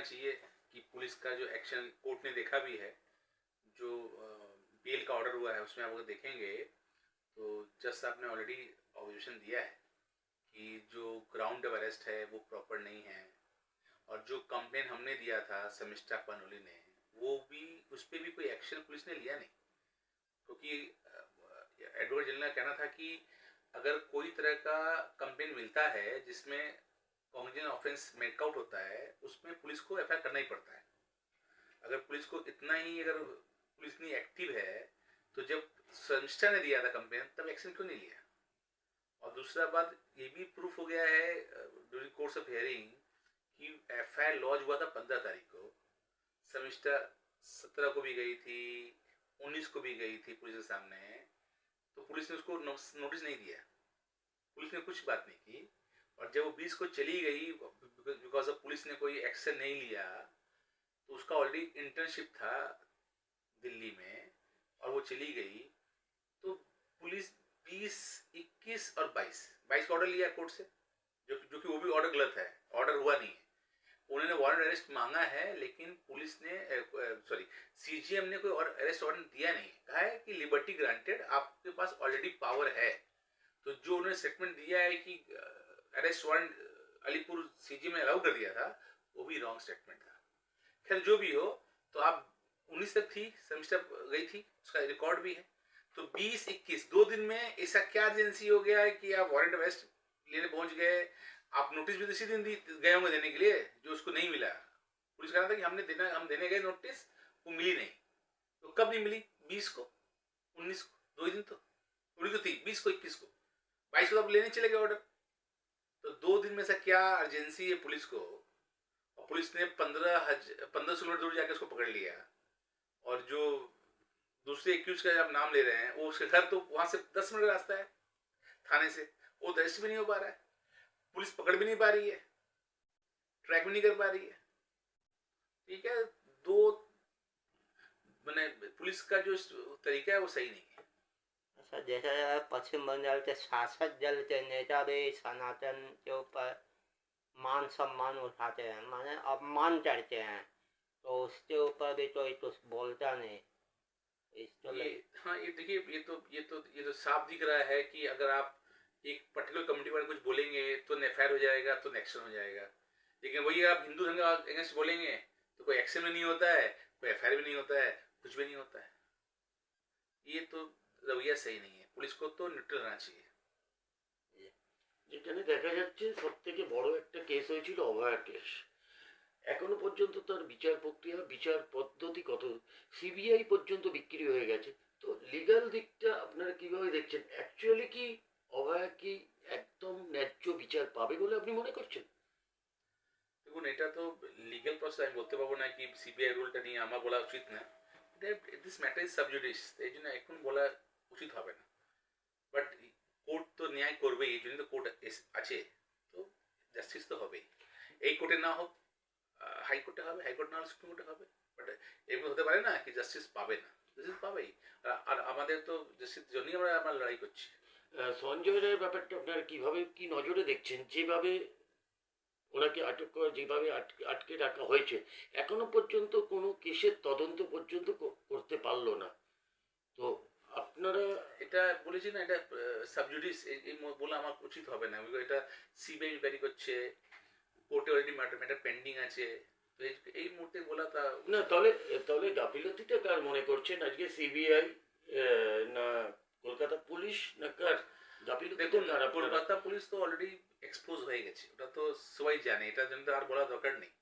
चाहिए कि पुलिस का जो एक्शन कोर्ट ने देखा भी है, जो बेल का ऑर्डर हुआ है उसमें आप अगर देखेंगे तो जज साहब ने ऑलरेडी ऑब्जर्वेशन दिया है कि जो ग्राउंड ऑफ अरेस्ट है वो प्रॉपर नहीं है, और जो कंप्लेन हमने दिया था समिष्टा पनोली ने, वो भी उस पर भी कोई एक्शन पुलिस ने लिया नहीं, क्योंकि एडवोकेट जनरल का कहना था कि अगर कोई तरह का कंप्लेन मिलता है जिसमें कॉग्निजेंट ऑफेंस मेकआउट होता है, उसमें पुलिस को एफआईआर करना ही पड़ता है। अगर पुलिस को इतना ही, अगर पुलिस इतनी एक्टिव है, तो जब समिष्टा ने दिया था कंप्लेन तब एक्शन क्यों नहीं लिया? और दूसरा बात ये भी प्रूफ हो गया है ड्यूरिंग कोर्स ऑफ हियरिंग कि एफआईआर लॉन्च हुआ था 15 तारीख को, समिष्टा 17 को भी गई थी, 19 को भी गई थी पुलिस के सामने, तो पुलिस ने उसको नोटिस नहीं दिया, पुलिस ने कुछ बात नहीं की। और जब वो 20 को चली गई बिकॉज ऑफ पुलिस ने कोई एक्शन नहीं लिया, तो उसका ऑलरेडी इंटर्नशिप था दिल्ली में और वो चली गई, तो पुलिस 20, 21 और 22 का ऑर्डर लिया कोर्ट से, जो कि वो भी ऑर्डर गलत है, ऑर्डर हुआ नहीं है। उन्होंने वारंट अरेस्ट मांगा है, लेकिन पुलिस ने सीजीएम ने कोई और अरेस्ट वारंट दिया नहीं, कहा है कि लिबर्टी ग्रांटेड, आपके पास ऑलरेडी पावर है। तो जो उन्होंने स्टेटमेंट दिया है कि अरेस्ट वारंट अलीपुर सीजीएम ने अलाउ कर दिया था, वो भी रॉन्ग स्टेटमेंट था। खैर जो भी हो, तो आप 19 तक थी, सेमेस्टर गई थी, उसका रिकॉर्ड भी है। तो 20, 21 2 दिन में ऐसा क्या एजेंसी हो गया है कि आप वारंट अरेस्ट लेने पहुंच गए? आप नोटिस भी तो इसी दिन गए होंगे देने के लिए, जो उसको नहीं मिला। पुलिस कह रहा था कि हम देने गए नोटिस, वो मिली नहीं। तो कब नहीं मिली? 20 को, 19 को, 2 दिन तो थोड़ी तो थी, 20 को, 21 को, 22 को तो आप लेने चले गए ऑर्डर। तो 2 दिन में ऐसा क्या अर्जेंसी है पुलिस को? और पुलिस ने 1500 किलोमीटर दूर जाकर उसको पकड़ लिया, और जो दूसरे एक्यूज का आप नाम ले रहे हैं, वो उसके घर तो वहां से 10 मिनट रास्ता है थाने से, वो अरेस्ट भी नहीं हो पा रहा है, पुलिस पकड़ भी नहीं पा रही है, ट्रैक भी नहीं कर पा रही है। ठीक है, दो मैंने पुलिस का जो तरीका है वो सही नहीं है। अच्छा, जैसे पश्चिम बंगाल के शासक दल के नेता भी सनातन के ऊपर मान सम्मान उठाते हैं, माने अपमान करते हैं, तो उसके ऊपर भी कोई कुछ बोलता नहीं। हाँ, ये देखिए, ये तो साफ दिख रहा है कि अगर आप एक पर्टिकुलर कम्युनिटी वाले कुछ बोलेंगे तो एफआईआर हो जाएगा, तो एक्शन हो जाएगा। लेकिन वही आप हिंदू धर्म के अगेंस्ट बोलेंगे तो कोई एक्शन भी नहीं होता है, कोई एफआईआर भी नहीं होता है, कुछ भी नहीं होता है। ये तो रवैया सही नहीं है, पुलिस को तो न्यूट्रल रहना चाहिए। যেখানে দেখা যাচ্ছে সবথেকে বড় একটা কেস হয়েছিল অভয়া কেস, এখনো পর্যন্ত তার বিচার প্রক্রিয়া, বিচার পদ্ধতি কত, সিবিআই পর্যন্ত বিক্রি হয়ে গেছে। তো লিগাল দিকটা আপনারা কিভাবে দেখছেন? অ্যাকচুয়ালি কি অভয়া কি একদম ন্যায্য বিচার পাবে বলে আপনি মনে করছেন? দেখুন, এটা তো লিগ্যাল প্রসেস, আমি বলতে পারবো না কি সিবিআই রুলটা নিয়ে আমার বলা উচিত না। দিস ম্যাটার ইজ সাবজুডিস, এই জন্য এখন বলা উচিত হবে না। বাট কোর্ট তো ন্যায় করবে, এই জন্য তো কোর্ট আছে, তো জাস্টিস তো হবেই। এই কোর্টে না হোক হাইকোর্টে হবে, হাইকোর্ট না হলে সুপ্রিম কোর্টে হবে। বাট এমনি হতে পারে না কি জাস্টিস পাবে না, জাস্টিস পাবেই। আর আমাদের তো জাস্টিস জন্যই আমরা লড়াই করছি। সঞ্জয় রায়ের ব্যাপারটা আপনারা কিভাবে, কি নজরে দেখছেন? যেভাবে ওনাকে আটক করা, যেভাবে আটকে রাখা হয়েছে, এখনো পর্যন্ত কোনো কেসের তদন্ত পর্যন্ত করতে পারলো না। তো আপনারা এটা বলেছি না, এটা সাবজুডিস, এই বলে আমার উচিত হবে না। এটা সিবিআই ইনকোয়ারি করছে, কোর্টে অলরেডি ম্যাটার পেন্ডিং আছে, তো এই মুহূর্তে বলা তা না। তাহলে গাফিলতিটা কার মনে করছেন আজকে? সিবিআই না কলকাতা পুলিশ না কার গাফিলতি? দেখুন, কলকাতা পুলিশ তো অলরেডি এক্সপোজ হয়ে গেছে, ওটা তো সবাই জানে, এটার জন্য আর বলা দরকার নেই।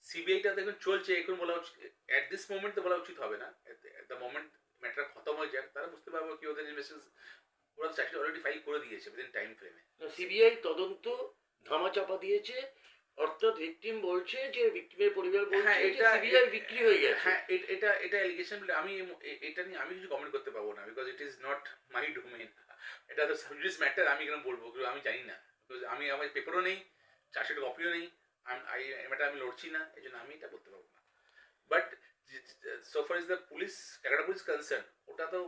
সিবিআইটা দেখুন চলছে, এখন বলা উচিত, এট দিস মোমেন্ট তো বলা উচিত হবে না। দ্য মোমেন্ট ম্যাটার খতম হয়ে যাক, তারা বুঝতে পারবো কি ওদের ইনভেস্টিগেশন, ওরা চাকরি অলরেডি ফাইল করে দিয়েছে উইদিন টাইম ফ্রেমে। সিবিআই তদন্ত ধামাচাপা দিয়েছে, অর্থাৎ ভিকটিম বলছে যে, ভিকটিমের পরিবার বলছে যে সিবিআই বিক্রি হয়ে গেছে। হ্যাঁ, এটা এলিগেশন, আমি এটা নিয়ে আমি কিছু কমেন্ট করতে পারবো না, because it is not my domain. এটা তো সাবজুডিস ম্যাটার, আমি কেন বলবো, আমি জানি না, বিকজ আমি আমার পেপারও নেই, চার্জশিট কপিও নেই, আমি লড়ছি না, এই জন্য আমি এটা বলতে পারবো না। But so far is the police, Calcutta police concern, ওটা তো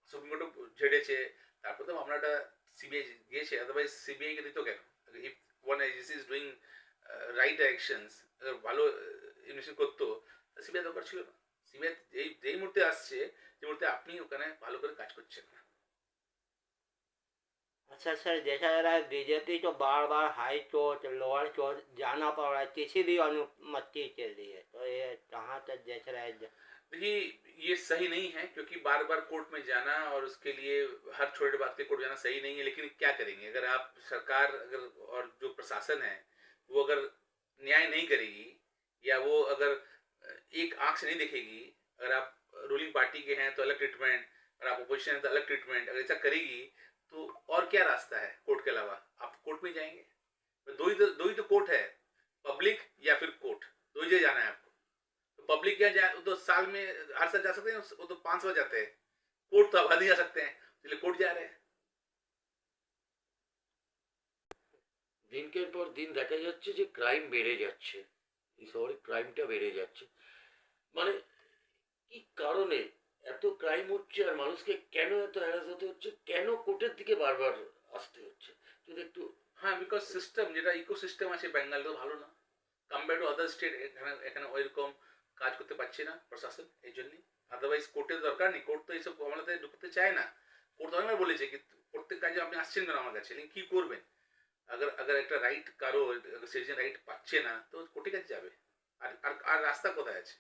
সুপ্রিম কোর্টও ঝেড়েছে, তারপর তো মামলাটা সিবিআই দিয়েছে, আদারওয়াইজ সিবিআইকে দিত কেন? If one agency is doing right directions, ভালো ইনভেস্টিগেশন করতো, সিবিআই দরকার ছিল না। সিবিআই যেই মুহূর্তে আসছে, যে মুহূর্তে আপনি ওখানে ভালো করে কাজ করছেন না। अच्छा सर, देखा जा रहा है बीजेपी तो बार बार हाई कोर्ट लोअर कोर्ट जाना पड़ रहा है किसी भी अनुमति के लिए, तो ये कहाँ तक देख रहे हैं? देखिए, ये सही नहीं है, क्योंकि बार बार कोर्ट में जाना और उसके लिए हर छोटे बात पे कोर्ट जाना सही नहीं है। लेकिन क्या करेंगे, अगर आप सरकार अगर और जो प्रशासन है वो अगर न्याय नहीं करेगी, या वो अगर एक आंख से नहीं देखेगी, अगर आप रूलिंग पार्टी के हैं तो अलग ट्रीटमेंट, और आप अपोजिशन है तो अलग ट्रीटमेंट, अगर ऐसा करेगी तो और क्या रास्ता है कोर्ट के अलावा? आप कोर्ट में जाएंगे, तो दो ही तो कोर्ट है, पब्लिक या फिर कोर्ट, दो ही जगह जाना है आपको। तो पब्लिक क्या जाए, वो तो साल में हर साल जा सकते हैं, वो तो 5 बार जाते हैं। कोर्ट तो आबादी जा सकते हैं, इसलिए कोर्ट जा रहे हैं। দিনকের পর দিন দেখা যাচ্ছে যে ক্রাইম বেড়ে যাচ্ছে, এই শহরে ক্রাইমটা বেড়ে যাচ্ছে। মানে কি কারণে এত ক্রাইম হচ্ছে, আর মানুষকে কেন এত হ্যারাস হতে হচ্ছে, কেন কোর্টের দিকে বারবার আসতে হচ্ছে, যদি একটু। হ্যাঁ, বিকজ সিস্টেম, যেটা ইকোসিস্টেম আছে বেঙ্গল তো ভালো না কম্পেয়ার টু আদার স্টেট। এখানে এখানে ওইরকম কাজ করতে পারছে না প্রশাসন, এই জন্যই। আদারওয়াইজ কোর্টের দরকার নেই, কোর্ট তো এইসব আমাদের ঢুকতে চায় না। কোর্ট তো অনেকবার বলেছে কি প্রত্যেক কাজে আপনি আসছেন কেন আমার কাছে, लेकिन কি করবেন? अगर अगर একটা রাইট কারো সিটিজেন রাইট পাচ্ছে না, তো কোর্টের কাছে যাবে। আর আর আর রাস্তা কোথায় আছে?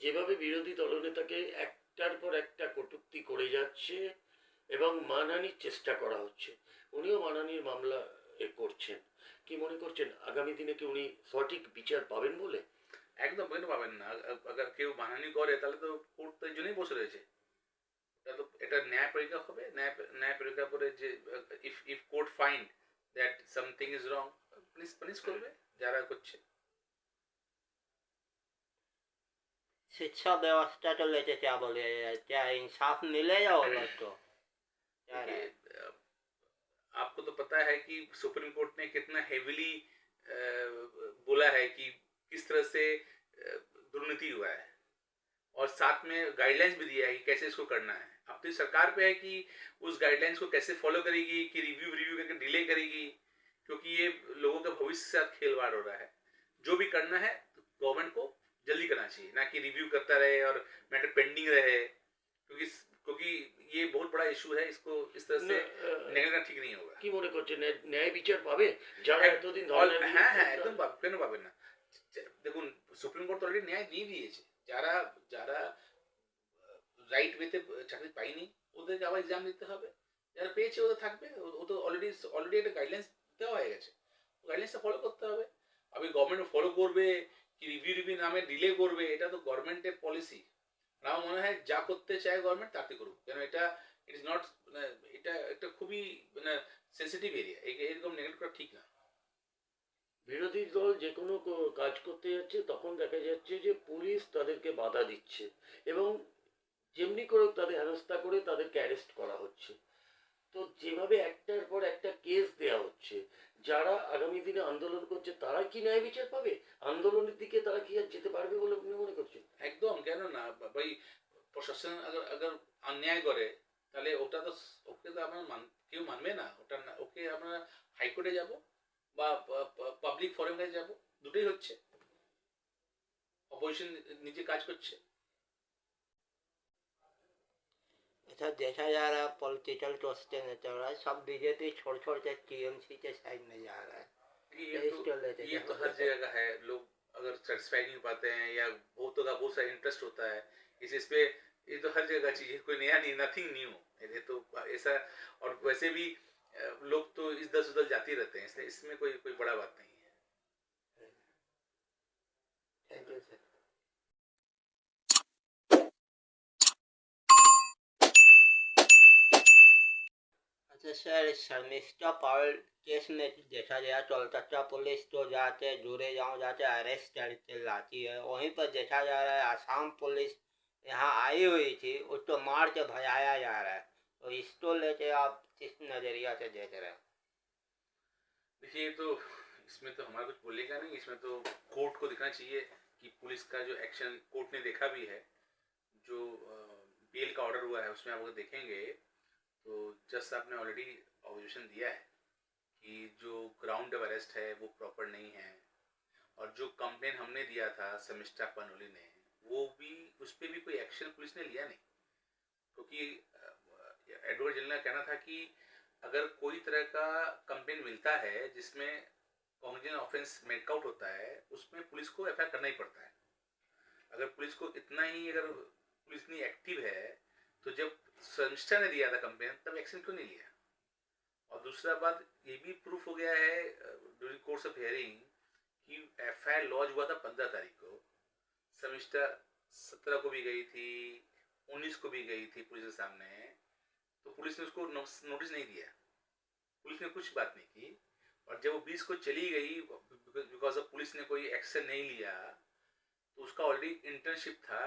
যেভাবে বিরোধী দলনেতাকে একটার পর একটা কটূক্তি করে যাচ্ছে এবং মানহানির চেষ্টা করা হচ্ছে, উনিও মানহানির মামলা করছেন, কি মনে করছেন আগামী দিনে কি উনি সঠিক বিচার পাবেন বলে? একদম কেন পাবেন না? अगर কেউ মানহানি করে তাহলে তো কোর্ট তো এই জন্যই বসে রয়েছে। এটা তো এটা ন্যায় পরীক্ষা হবে, ন্যায় পরীক্ষা করে যে if court find that something is wrong, police করবে যারা করছে। शिक्षा व्यवस्था को लेके क्या बोले, क्या इंसाफ मिलेगा वो लोग को? क्या रहा है? देखिए, आपको तो पता है कि सुप्रीम कोर्ट ने कितना हेविली बोला है कि किस तरह से दुर्नीति हुआ है, और साथ में गाइडलाइंस भी दिया है कि कैसे इसको करना है। अब तो सरकार पे है कि उस गाइडलाइंस को कैसे फॉलो करेगी, कि रिव्यू करके डिले करेगी, क्योंकि ये लोगों के भविष्य के साथ खेलवाड़ हो रहा है। जो भी करना है गवर्नमेंट को जल्दी करना चाहिए, ना कि रिव्यू करता रहे और मैटर पेंडिंग रहे, क्योंकि क्योंकि ये बहुत बड़ा इशू है, इसको इस तरह से निगलना ठीक नहीं होगा। কি মনে করছেন ন্যায় বিচার পাবে যারা এতদিন হ্যাঁ হ্যাঁ, একদম কেন পাবেন না? দেখুন, সুপ্রিম কোর্ট অলরেডি ন্যায় দিয়ে দিয়েছে। যারা যারা রাইট ওয়েতে চাকরি পায়নি ওদেরকে আবার এক্সাম দিতে হবে, যারা পেয়েছে ওদের থাকবে। ও তো অলরেডি একটা গাইডলাইন্স দেওয়া হয়ে গেছে, গাইডলাইন্সটা ফলো করতে হবে। আমি গভর্নমেন্ট ফলো করবে কি রিভিউ নামে ডিলে করবে, এটা তো গভর্নমেন্টের পলিসি। আমার মনে হয় যা করতে চায় গভর্নমেন্ট তাতে করুক, কেন এটা ইট ইজ নট, এটা একটা খুবই সেন্সিটিভ এরিয়া, এরকম নেগলেক্ট করা ঠিক না। বিরোধী দল যে কোনো কাজ করতে যাচ্ছে তখন দেখা যাচ্ছে যে পুলিশ তাদেরকে বাধা দিচ্ছে এবং যেমনি করে তাদের হেনস্থা করে তাদেরকে অ্যারেস্ট করা হচ্ছে। তো যেভাবে একটার পর একটা কেস দেয়া হচ্ছে, যারা আগামী দিনে আন্দোলন করছে তারা কি ন্যায় বিচার পাবে? আন্দোলনের দিকে তারা কি আর যেতে পারবে বলে আপনি মনে করছেন? একদম কেন না ভাই, প্রশাসন अगर অন্যায় করে তাহলে ওটা তো ওকে তো আমরা কেউ মানবে না, ওটা না, ওকে আমরা হাইকোর্টে যাব বা পাবলিক ফোরামে যাব, দুটোই হচ্ছে। অপোজিশন নিজে কাজ করছে। ऐसा देखा जा रहा है पॉलिटिकल क्वेश्चन है चल रहा है, सब बीजेपी छोड़ छोड़ के टीएमसी के साइड में जा रहा है। ये तो हर जगह का है। लोग अगर सेटिस्फाई नहीं हो पाते हैं, या बहुतों का बहुत सारा इंटरेस्ट होता है इस पे, ये तो हर जगह का चीज है, कोई नया नहीं, नथिंग न्यू। ये तो ऐसा, और वैसे भी लोग तो इधर उधर जाते रहते हैं, इसलिए इसमें कोई कोई बड़ा बात नहीं है। Thank you sir. अच्छा सर, शर्मिष्ठा पाल केस में देखा गया कोलकाता पुलिस तो जाते जुड़े गाँव जाते अरेस्ट करके लाती है, वहीं पर देखा जा रहा है आसाम पुलिस यहाँ आई हुई थी, उसको मार के भगाया जा रहा है। तो इसको लेके आप किस नजरिया से देख रहे हैं? देखिए, तो इसमें तो हमारा कुछ बोलेगा नहीं, इसमें तो कोर्ट को दिखना चाहिए कि पुलिस का जो एक्शन कोर्ट ने देखा भी है, जो बेल का ऑर्डर हुआ है उसमें आप अगर देखेंगे तो जज साहब ने ऑलरेडी ऑब्जर्वेशन दिया है कि जो ग्राउंड ऑफ अरेस्ट है वो प्रॉपर नहीं है, और जो कंप्लेन हमने दिया था शर्मिष्ठा पनोली ने, वो भी उस पर भी कोई एक्शन पुलिस ने लिया नहीं, क्योंकि एडवोकेट जनरल का कहना था कि अगर कोई तरह का कंप्लेन मिलता है जिसमें कॉग्निजेंट ऑफेंस मेकआउट होता है, उसमें पुलिस को एफआईआर करना ही पड़ता है। अगर पुलिस को इतना ही, अगर पुलिस इतनी एक्टिव है, तो जब शर्मिष्ठा ने दिया था कंप्लेन तब एक्शन क्यों नहीं लिया? और दूसरा बात ये भी प्रूफ हो गया है ड्यूरिंग कोर्स ऑफ हियरिंग कि एफआईआर लॉन्च हुआ था 15 तारीख को, शर्मिष्ठा 17 को भी गई थी, 19 को भी गई थी पुलिस के सामने, तो पुलिस ने उसको नोटिस नहीं दिया, पुलिस ने कुछ बात नहीं की। और जब वो 20 को चली गई, बिकॉज ऑफ पुलिस ने कोई एक्शन नहीं लिया, तो उसका ऑलरेडी इंटर्नशिप था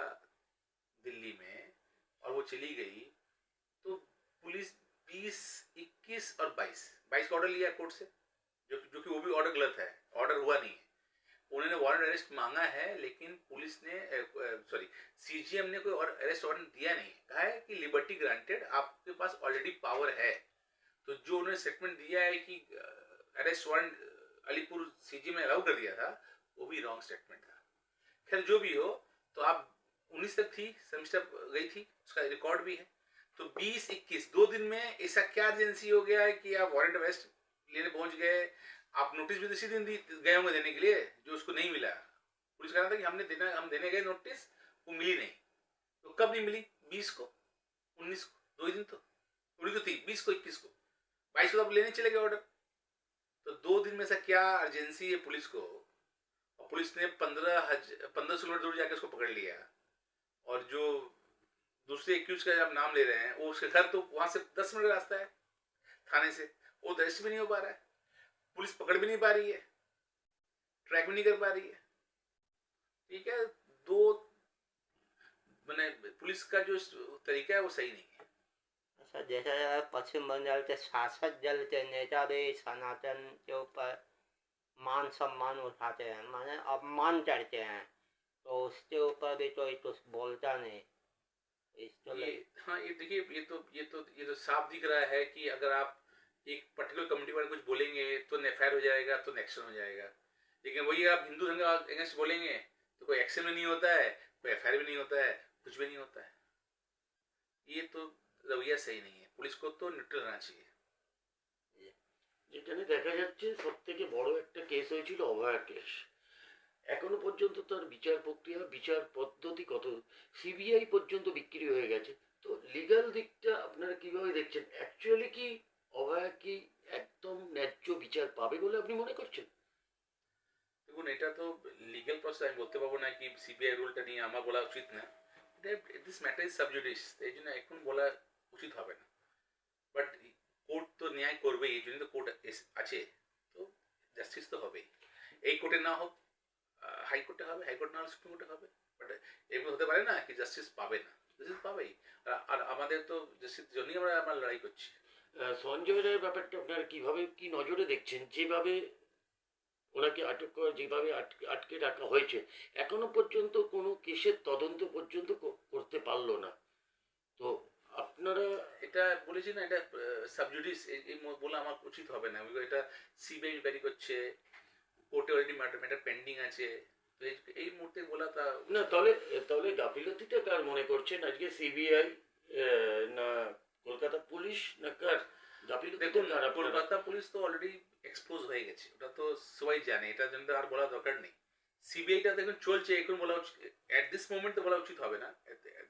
दिल्ली में और वो चली गई, तो पुलिस 20, 21 और 22 का ऑर्डर लिया कोर्ट से, जो कि वो भी ऑर्डर गलत है, ऑर्डर हुआ नहीं है। उन्होंने वारंट अरेस्ट मांगा है, लेकिन पुलिस ने सीजीएम ने कोई और अरेस्ट वारंट दिया नहीं, कहा है कि लिबर्टी ग्रांटेड, आपके पास ऑलरेडी पावर है। तो जो उन्होंने स्टेटमेंट दिया है कि अरेस्ट वारंट अलीपुर सीजीएम ने अलाउ कर दिया था, वो भी रॉन्ग स्टेटमेंट था। खैर जो भी हो, तो आप 19 तक थी, शर्मिष्ठा गई थी, उसका रिकॉर्ड भी है। तो 20, 21 2 दिन में ऐसा क्या एजेंसी हो गया है कि आप वारंट अरेस्ट लेने पहुंच गए? आप नोटिस भी तो इसी दिन गए होंगे देने के लिए, जो उसको नहीं मिला। पुलिस कह रहा था कि हम देने गए नोटिस, वो मिली नहीं। तो कब नहीं मिली? 20 को, 19 को, 2 दिन तो थोड़ी तो थी, 20 को, 21 को, 22 को तो आप लेने चले गए ऑर्डर। तो 2 दिन में ऐसा क्या अर्जेंसी है पुलिस को? और पुलिस ने 1500 किलोमीटर दूर जाकर उसको पकड़ लिया। और जो दूसरे एक्यूज का आप नाम ले रहे हैं, वो उसके घर तो वहां से 10 मिनट रास्ता है थाने से, वो अरेस्ट भी नहीं हो पा रहा है, पुलिस पकड़ भी नहीं पा रही है, ट्रैक भी नहीं कर पा रही है। ठीक है, दो मैंने पुलिस का जो तरीका है वो सही नहीं है। अच्छा, जैसे पश्चिम बंगाल के शासक दल के नेता भी सनातन के ऊपर मान सम्मान उठाते हैं, माने अपमान करते हैं, तो उसके ऊपर भी कोई कुछ बोलता नहीं। हाँ, ये देखिए, ये तो साफ दिख रहा है कि अगर आप एक पर्टिकुलर कम्युनिटी वाले कुछ बोलेंगे तो एफआईआर हो जाएगा, तो एक्शन हो जाएगा। लेकिन वही आप हिंदू धर्म के अगेंस्ट बोलेंगे तो कोई एक्शन भी नहीं होता है, कोई एफआईआर भी नहीं होता है, कुछ भी नहीं होता है। ये तो रवैया सही नहीं है, पुलिस को तो न्यूट्रल रहना चाहिए। যেখানে দেখা যাচ্ছে সব থেকে বড় একটা কেস হয়েছিল অভয়ার কেস, এখনো পর্যন্ত তার বিচার প্রক্রিয়া, বিচার পদ্ধতি কত, সিবিআই পর্যন্ত বিক্রি হয়ে গেছে। তো লিগ্যাল দিকটা আপনারা কিভাবে দেখছেন? অ্যাকচুয়ালি কি অভয়া কি একদম ন্যায্য বিচার পাবে বলে আপনি মনে করছেন? দেখুন, এটা তো লিগ্যাল প্রসেস, আমি বলতে পারবো না কি সিবিআই রুলটা নিয়ে আমার বলা উচিত না। দিস ম্যাটার ইজ সাবজুডিস, এই জন্য এখন বলা উচিত হবে না। বাট কোর্ট তো ন্যায় করবে, এই জন্য তো কোর্ট আছে, তো জাস্টিস তো হবেই। এই কোর্টে না হোক হাইকোর্টে হবে, হাইকোর্ট না হলে সুপ্রিম কোর্টে হবে। বাট এমনি হতে পারে না কি জাস্টিস পাবে না, জাস্টিস পাবেই। আর আমাদের তো জাস্টিস জন্যই আমরা লড়াই করছি। সঞ্জয় রায়ের ব্যাপারটা আপনারা কিভাবে, কি নজরে দেখছেন? যেভাবে ওনাকে আটক করা, যেভাবে আটকে রাখা হয়েছে, এখনো পর্যন্ত কোনো কেসের তদন্ত পর্যন্ত করতে পারলো না। তো আপনারা এটা বলেছি না, এটা সাবজুডিস, এই বলে আমার উচিত হবে না। এটা সিবিআই ইনকোয়ারি করছে, কোর্টে অলরেডি ম্যাটার পেন্ডিং আছে, তো এই মুহূর্তে বলা তা না। তাহলে গাফিলতিটা কার মনে করছেন আজকে? সিবিআই না কলকাতা পুলিশ না কার গাফিলতি? দেখুন, কলকাতা পুলিশ তো অলরেডি এক্সপোজ হয়ে গেছে, ওটা তো সবাই জানে, এটার জন্য আর বলা দরকার নেই। সিবিআইটা দেখুন চলছে, এখন বলা উচিত, এট দিস মোমেন্ট তো বলা উচিত হবে না।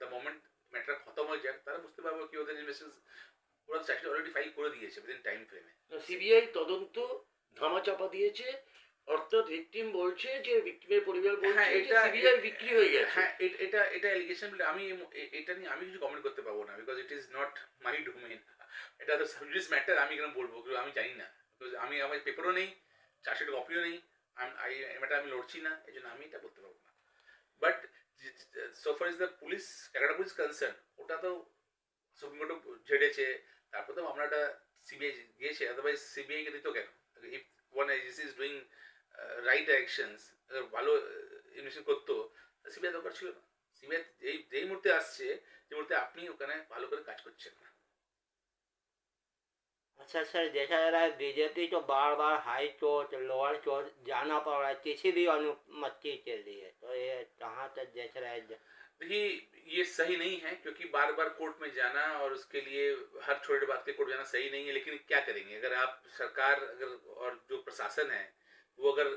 দ্য মোমেন্ট ম্যাটার খতম হয়ে যাক, তারা বুঝতে পারবে কি ওদের ইনভেস্টিগেশন, ওরা চাকরি অলরেডি ফাইল করে দিয়েছে উইদিন টাইম ফ্রেমে। সিবিআই তদন্ত ধামাচাপা দিয়েছে, অর্থাৎ ভিকটিম বলছে যে, ভিকটিমের পরিবার বলছে যে সিবিআই বিক্রি হয়ে গেছে। হ্যাঁ, এটা এলিগেশন, আমি এটা নিয়ে আমি কিছু কমেন্ট করতে পারবো না, because it is not my domain. এটা তো সাবজুডিস ম্যাটার, আমি কেন বলবো, আমি জানি না, বিকজ আমার পেপারও নেই, চার্জশিট কপিও নেই, আমি লড়ছি না, এই জন্য আমি এটা বলতে পারবো না। But so far is the police, Calcutta police concern, ওটা তো সুপ্রিম কোর্টও ঝেড়েছে, তারপর তো মামলাটা সিবিআই গিয়েছে, আদারওয়াইজ সিবিআই কে দিত কেন? If one agency is doing right directions, ভালো ইনভেস্টিগেশন করতো, সিবিআই দরকার ছিল না। সিবিআই যেই মুহূর্তে আসছে, যে মুহূর্তে আপনি ওখানে ভালো করে কাজ করছেন না। अच्छा सर, देखा जा रहा है बीजेपी तो बार बार हाई कोर्ट लोअर कोर्ट जाना पड़ रहा है किसी भी अनुमति के लिए, तो ये कहाँ तक देख रहा है? देखिए, ये सही नहीं है, क्योंकि बार बार कोर्ट में जाना और उसके लिए हर छोटे बात के कोर्ट जाना सही नहीं है। लेकिन क्या करेंगे, अगर आप सरकार अगर और जो प्रशासन है वो अगर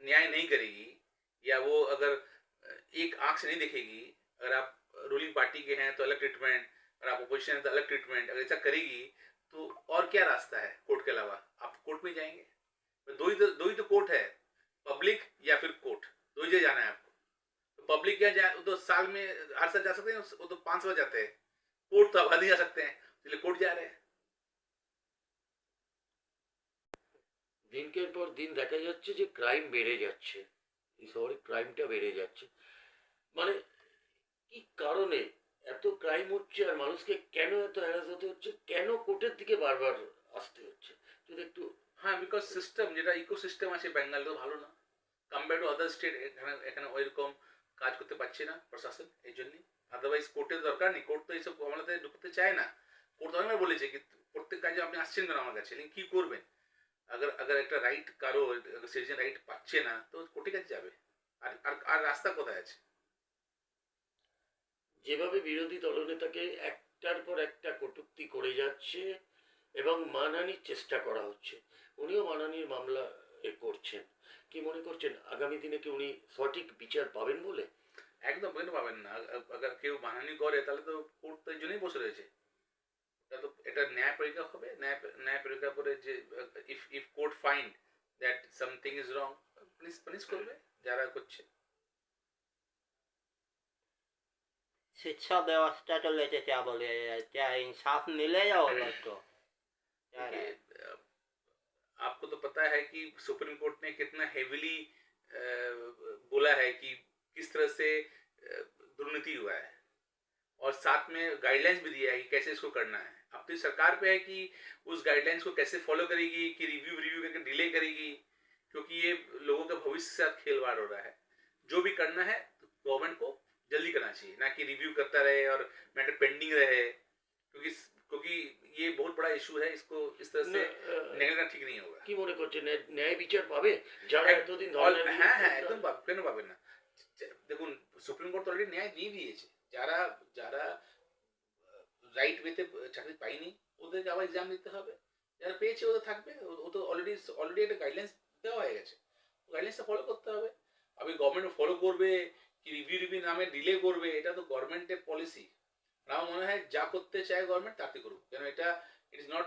न्याय नहीं करेगी, या वो अगर एक आंख से नहीं देखेगी, अगर आप रूलिंग पार्टी के हैं तो अलग ट्रीटमेंट, और आप अपोजिशन है तो अलग ट्रीटमेंट, अगर ऐसा करेगी तो और क्या रास्ता है कोर्ट के अलावा? आप कोर्ट में जाएंगे, तो दो ही तो कोर्ट है, पब्लिक या फिर कोर्ट, दो ही जगह जाना है आपको। तो पब्लिक क्या जाए, वो तो साल में हर साल जा सकते हैं, वो तो 5 बार जाते हैं। कोर्ट तो आबादी जा सकते हैं, इसलिए कोर्ट जा रहे हैं। দিনকের পর দিন দেখা যাচ্ছে যে ক্রাইম বেড়ে যাচ্ছে, এই শহরে ক্রাইমটা বেড়ে যাচ্ছে। মানে কি কারণে এত ক্রাইম হচ্ছে, আর মানুষকে কেন এত হ্যারাস হতে হচ্ছে, কেন কোর্টের দিকে বারবার আসতে হচ্ছে, যদি একটু। হ্যাঁ, বিকজ সিস্টেম, যেটা ইকোসিস্টেম আছে বেঙ্গল, তো ভালো না কম্পেয়ার টু আদার স্টেট। এখানে এখানে ওইরকম কাজ করতে পারছে না প্রশাসন, এই জন্যই। আদারওয়াইজ কোর্টের দরকার নেই, কোর্ট তো এইসব আমলাতে ঢুকতে চায় না। কোর্ট তো অনেকবার বলেছে কি প্রত্যেক কাজে আপনি আসছেন কেন আমার কাছে, लेकिन কি করবেন? अगर अगर একটা রাইট কারো সিটিজেন রাইট পাচ্ছে না, তো কোর্টের কাছে যাবে। আর আর আর রাস্তা কোথায় আছে? যেভাবে বিরোধী দলনেতাকে একটার পর একটা কটূক্তি করে যাচ্ছে এবং মানহানির চেষ্টা করা হচ্ছে, উনিও মানহানির মামলা করছেন, কি মনে করছেন আগামী দিনে কি উনি সঠিক বিচার পাবেন বলে? একদম কেন পাবেন না? अगर কেউ মানহানি করে তাহলে তো কোর্ট তো এই জন্যই বসে রয়েছে। এটা তো এটা ন্যায় পরীক্ষা হবে, ন্যায় পরীক্ষা করে যে if court find that something is wrong, punish করবে যারা করছে। शिक्षा व्यवस्था को लेके क्या बोले, क्या इंसाफ मिलेगा वो लोग को? क्या राय? देखिए, आपको तो पता है कि सुप्रीम कोर्ट ने कितना हेविली बोला है कि किस तरह से दुर्नीति हुआ है, और साथ में गाइडलाइंस भी दिया है कि कैसे इसको करना है। अब तो सरकार पे है कि उस गाइडलाइंस को कैसे फॉलो करेगी, कि रिव्यू करके डिले करेगी, क्योंकि ये लोगों के भविष्य के साथ खेलवाड़ हो रहा है। जो भी करना है गवर्नमेंट को जल्दी करना चाहिए, ना कि रिव्यू करता रहे और मैटर पेंडिंग रहे, क्योंकि क्योंकि ये बहुत बड़ा इशू है, इसको इस तरह से নেগলেক্ট ঠিক नहीं होगा। কি মনে করছেন ন্যায় বিচার পাবে যারা এতদিন হ্যাঁ হ্যাঁ, একদম কেন পাবেন না? দেখুন, সুপ্রিম কোর্ট অলরেডি ন্যায় দিয়ে দিয়েছে। যারা যারা রাইট ওয়েতে চাকরি পায়নি ওদেরকে আবার এক্সাম দিতে হবে, যারা পেয়েছে ওদের থাকবে। ও তো অলরেডি একটা গাইডলাইন্স দেওয়া হয়ে গেছে, গাইডলাইন্সটা ফলো করতে হবে। আমি গভর্নমেন্ট ফলো করবে কি রিভিউ নামে ডিলে করবে, এটা তো গভর্নমেন্টের পলিসি। আমার মনে হয় যা করতে চায় গভর্নমেন্ট তাতে করুক, কেন এটা ইট ইজ নট,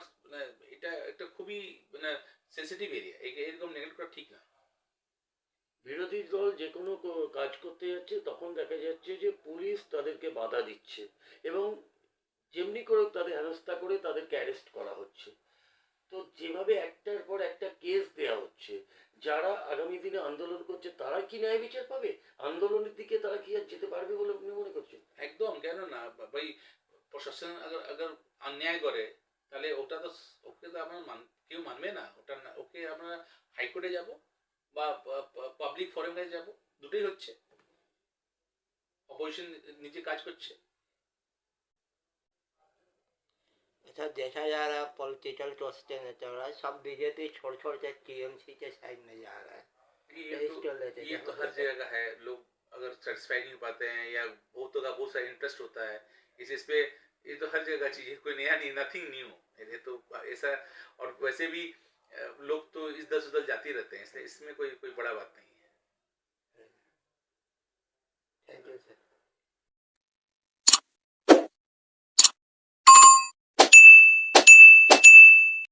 এটা একটা খুবই সেন্সিটিভ এরিয়া, এরকম নেগলেক্ট করা ঠিক না। বিরোধী দল যে কোনো কাজ করতে যাচ্ছে তখন দেখা যাচ্ছে যে পুলিশ তাদেরকে বাধা দিচ্ছে এবং যেমনি করে তাদের হেনস্থা করে তাদেরকে অ্যারেস্ট করা হচ্ছে। তো যেভাবে একটার পর একটা কেস দেয়া হচ্ছে, যারা আগামী দিনে আন্দোলন করছে তারা কি ন্যায় বিচার পাবে? আন্দোলনের দিকে তারা কি আর যেতে পারবে বলে আপনি মনে করছেন? একদম কেন না ভাই, প্রশাসন अगर অন্যায় করে তাহলে ওটা তো ওকে তো আমরা কেউ মানবে না, ওটা ওকে আমরা হাইকোর্টে যাব বা পাবলিক ফোরামে যাব, দুটোই হচ্ছে। অপোজিশন নিজে কাজ করছে। ऐसा देखा जा रहा है पॉलिटिकल क्वेश्चन है चल रहा है, सब बीजेपी छोड़ छोड़ के टीएमसी के साइड में जा रहा है। ये तो हर जगह का है। लोग अगर सेटिस्फाई नहीं हो पाते हैं, या बहुतों का बहुत सारा इंटरेस्ट होता है इस पे, ये तो हर जगह का चीज है, कोई नया नहीं, नथिंग न्यू। ये तो ऐसा, और वैसे भी लोग तो इधर उधर जाते रहते हैं, इसलिए इसमें कोई कोई बड़ा बात नहीं है। Thank you sir.